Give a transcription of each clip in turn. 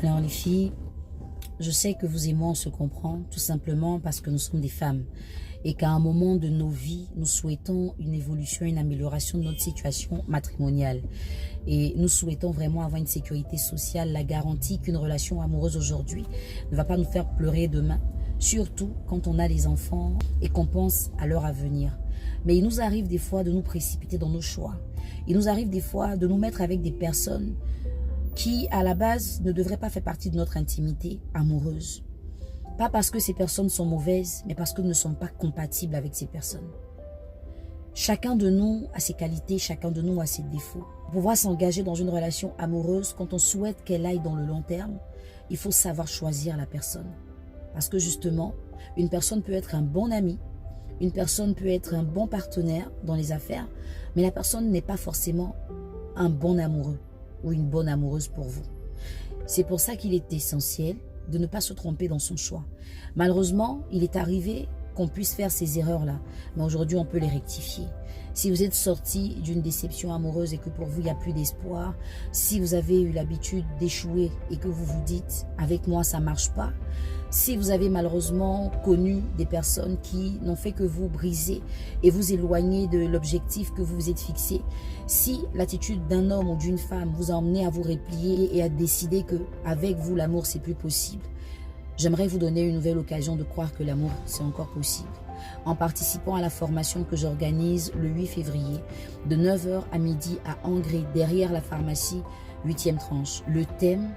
Alors les filles, je sais que vous et moi on se comprend tout simplement parce que nous sommes des femmes et qu'à un moment de nos vies, nous souhaitons une évolution, une amélioration de notre situation matrimoniale. Et nous souhaitons vraiment avoir une sécurité sociale, la garantie qu'une relation amoureuse aujourd'hui ne va pas nous faire pleurer demain, surtout quand on a des enfants et qu'on pense à leur avenir. Mais il nous arrive des fois de nous précipiter dans nos choix. Il nous arrive des fois de nous mettre avec des personnes qui, à la base, ne devraient pas faire partie de notre intimité amoureuse. Pas parce que ces personnes sont mauvaises, mais parce que nous ne sommes pas compatibles avec ces personnes. Chacun de nous a ses qualités, chacun de nous a ses défauts. Pour pouvoir s'engager dans une relation amoureuse, quand on souhaite qu'elle aille dans le long terme, il faut savoir choisir la personne. Parce que justement, une personne peut être un bon ami, une personne peut être un bon partenaire dans les affaires, mais la personne n'est pas forcément un bon amoureux ou une bonne amoureuse pour vous. C'est pour ça qu'il est essentiel de ne pas se tromper dans son choix. Malheureusement, il est arrivé qu'on puisse faire ces erreurs-là, mais aujourd'hui, on peut les rectifier. Si vous êtes sorti d'une déception amoureuse et que pour vous, il n'y a plus d'espoir, si vous avez eu l'habitude d'échouer et que vous vous dites « avec moi, ça ne marche pas », si vous avez malheureusement connu des personnes qui n'ont fait que vous briser et vous éloigner de l'objectif que vous vous êtes fixé, si l'attitude d'un homme ou d'une femme vous a emmené à vous replier et à décider qu'avec vous, l'amour, c'est plus possible, j'aimerais vous donner une nouvelle occasion de croire que l'amour, c'est encore possible. En participant à la formation que j'organise le 8 février, de 9 h à midi à Angré, derrière la pharmacie 8e tranche. Le thème,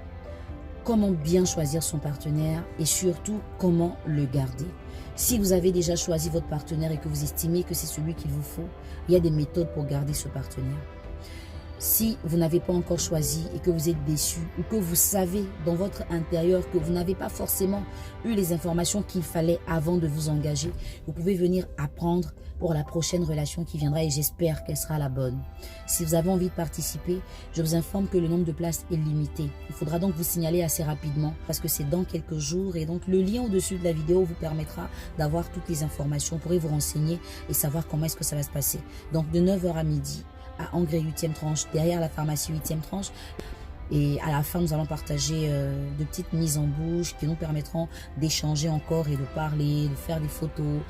comment bien choisir son partenaire et surtout comment le garder. Si vous avez déjà choisi votre partenaire et que vous estimez que c'est celui qu'il vous faut, il y a des méthodes pour garder ce partenaire. Si vous n'avez pas encore choisi et que vous êtes déçu ou que vous savez dans votre intérieur que vous n'avez pas forcément eu les informations qu'il fallait avant de vous engager, vous pouvez venir apprendre pour la prochaine relation qui viendra et j'espère qu'elle sera la bonne. Si vous avez envie de participer, je vous informe que le nombre de places est limité. Il faudra donc vous signaler assez rapidement parce que c'est dans quelques jours et donc le lien au-dessus de la vidéo vous permettra d'avoir toutes les informations. Vous pourrez vous renseigner et savoir comment est-ce que ça va se passer. Donc de 9 h à midi. À Angré 8e tranche, derrière la pharmacie 8e tranche. Et à la fin, nous allons partager de petites mises en bouche qui nous permettront d'échanger encore et de parler, de faire des photos.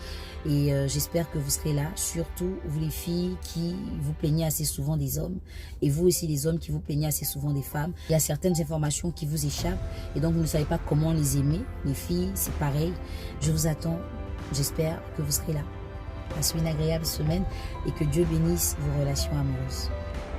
Et j'espère que vous serez là, surtout vous les filles qui vous plaignez assez souvent des hommes et vous aussi les hommes qui vous plaignez assez souvent des femmes. Il y a certaines informations qui vous échappent et donc vous ne savez pas comment les aimer. Les filles, c'est pareil. Je vous attends. J'espère que vous serez là. Passez une agréable semaine et que Dieu bénisse vos relations amoureuses.